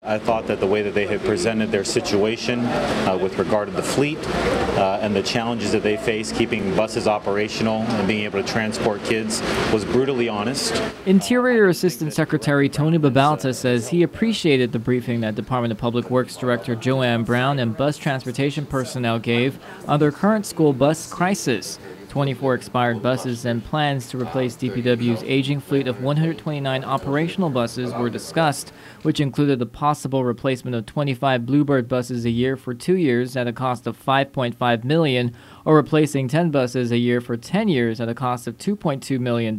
I thought that the way that they had presented their situation with regard to the fleet and the challenges that they face keeping buses operational and being able to transport kids was brutally honest. Interior Assistant Secretary Tony Babauta says he appreciated the briefing that Department of Public Works Director Joanne Brown and bus transportation personnel gave on their current school bus crisis. 24 expired buses and plans to replace DPW's aging fleet of 129 operational buses were discussed, which included the possible replacement of 25 Bluebird buses a year for 2 years at a cost of $5.5 million, or replacing 10 buses a year for 10 years at a cost of $2.2 million.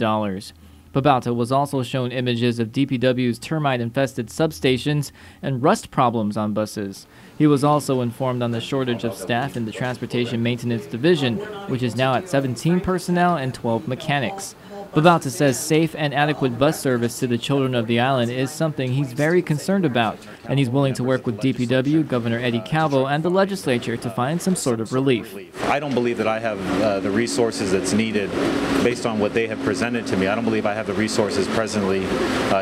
Babauta was also shown images of DPW's termite-infested substations and rust problems on buses. He was also informed on the shortage of staff in the Transportation Maintenance Division, which is now at 17 personnel and 12 mechanics. Babauta says safe and adequate bus service to the children of the island is something he's very concerned about, and he's willing to work with DPW, Governor Eddie Calvo, and the legislature to find some sort of relief. I don't believe that I have the resources that's needed based on what they have presented to me. I don't believe I have the resources presently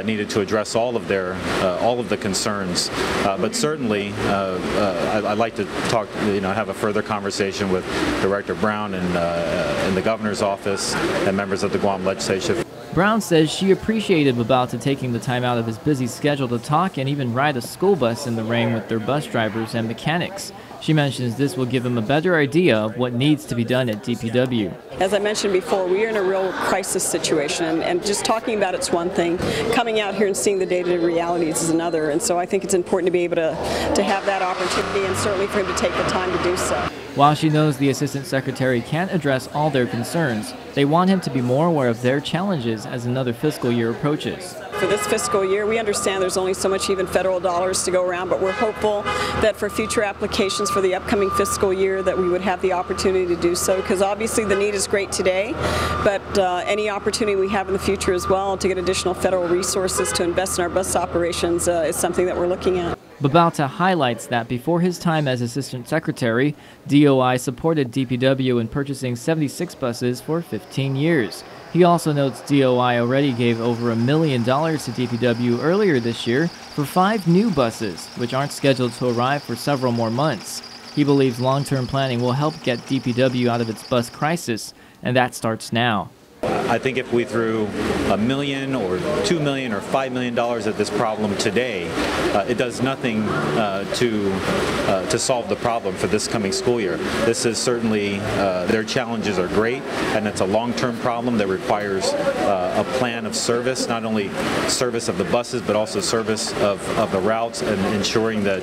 needed to address all of the concerns. But certainly, I'd like to talk, have a further conversation with Director Brown and the governor's office and members of the Guam legislature. Brown says she appreciated Babauta taking the time out of his busy schedule to talk and even ride a school bus in the rain with their bus drivers and mechanics. She mentions this will give him a better idea of what needs to be done at DPW. As I mentioned before, we are in a real crisis situation, and just talking about it's one thing. Coming out here and seeing the day-to-day realities is another, and so I think it's important to be able to have that opportunity, and certainly for him to take the time to do so. While she knows the Assistant Secretary can't address all their concerns, they want him to be more aware of their challenges as another fiscal year approaches. For this fiscal year, we understand there's only so much even federal dollars to go around, but we're hopeful that for future applications for the upcoming fiscal year that we would have the opportunity to do so, because obviously the need is great today, but any opportunity we have in the future as well to get additional federal resources to invest in our bus operations is something that we're looking at. Babauta highlights that before his time as Assistant Secretary, DOI supported DPW in purchasing 76 buses for 15 years. He also notes DOI already gave over $1 million to DPW earlier this year for 5 new buses, which aren't scheduled to arrive for several more months. He believes long-term planning will help get DPW out of its bus crisis, and that starts now. I think if we threw $1 million or $2 million or $5 million at this problem today, it does nothing to solve the problem for this coming school year. This is certainly, their challenges are great, and it's a long-term problem that requires a plan of service, not only service of the buses, but also service of the routes and ensuring that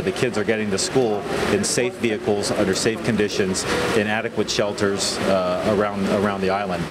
the kids are getting to school in safe vehicles, under safe conditions, in adequate shelters around the island.